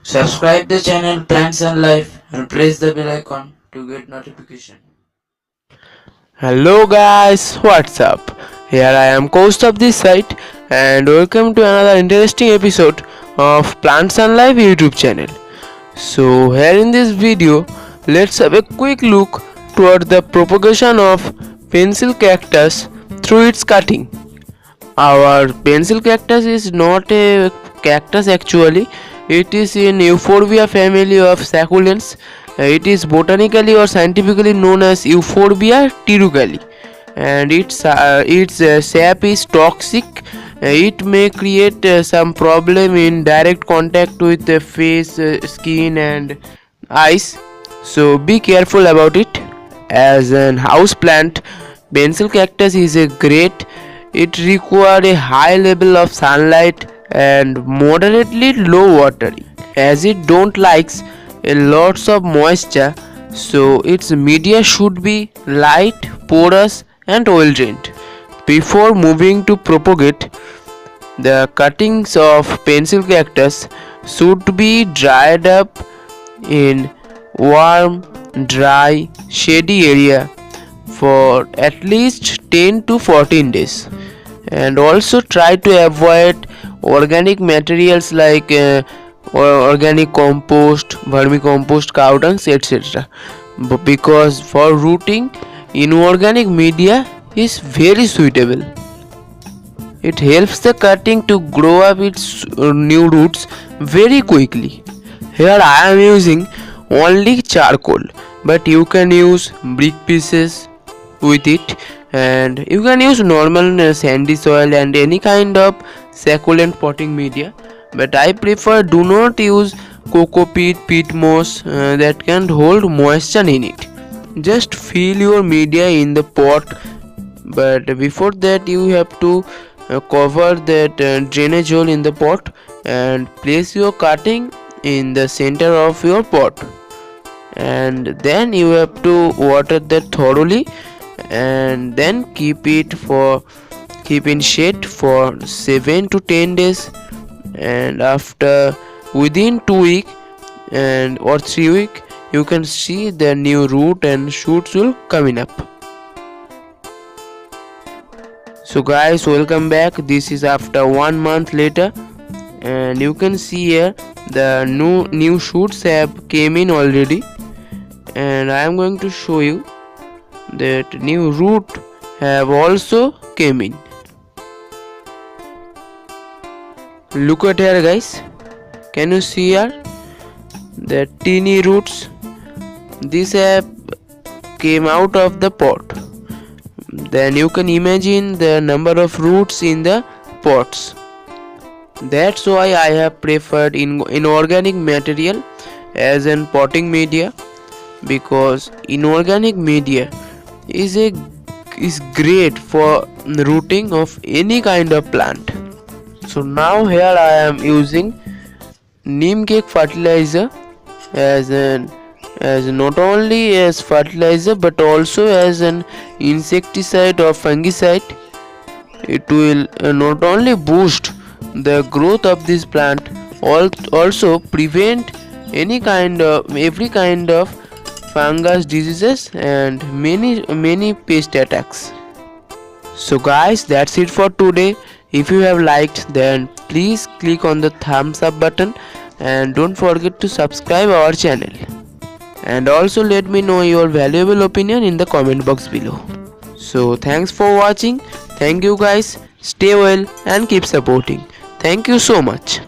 Subscribe the channel Plants and Life and press the bell icon to get notification. Hello guys, what's up? Here I am Coast of this site and welcome to another interesting episode of Plants and Life YouTube channel. So here in this video, let's have a quick look toward the propagation of pencil cactus through its cutting. Our pencil cactus is not a cactus actually, it is in Euphorbia family of succulents. It is botanically or scientifically known as Euphorbia tirucali, and its sap is toxic. It may create some problem in direct contact with the face, skin, and eyes. So be careful about it. As an house plant, pencil cactus is a great. It requires a high level of sunlight and moderately low watering, as it don't likes a lots of moisture. So its media should be light, porous, and well drained. Before moving to propagate, the cuttings of pencil cactus should be dried up in warm, dry, shady area for at least 10 to 14 days, and also try to avoid organic materials like organic compost, vermicompost, cow dung, etc. Because for rooting, inorganic media is very suitable. It helps the cutting to grow up its new roots very quickly. Here I am using only charcoal, but you can use brick pieces with it, and you can use normal sandy soil and any kind of succulent potting media, but I prefer do not use coco peat, peat moss that can hold moisture in it. Just fill your media in the pot, but before that you have to cover that drainage hole in the pot and place your cutting in the center of your pot, and then you have to water that thoroughly, and then keep in shade for 7 to 10 days, and after within 2 week and or 3 week you can see the new root and shoots will coming up. So guys, welcome back. This is after 1 month later, and you can see here the new shoots have came in already, and I am going to show you that new root have also came in. Look at here guys, can you see here the teeny roots? These have came out of the pot. Then you can imagine the number of roots in the pots. That's why I have preferred inorganic material as an potting media, because inorganic media is great for rooting of any kind of plant. So now here I am using neem cake fertilizer as not only as fertilizer but also as an insecticide or fungicide. It will not only boost the growth of this plant, also prevent every kind of fungus diseases and many pest attacks. So guys, that's it for today. If you have liked, then please click on the thumbs up button and don't forget to subscribe our channel, and also let me know your valuable opinion in the comment box below. So thanks for watching. Thank you guys. Stay well and keep supporting. Thank you so much.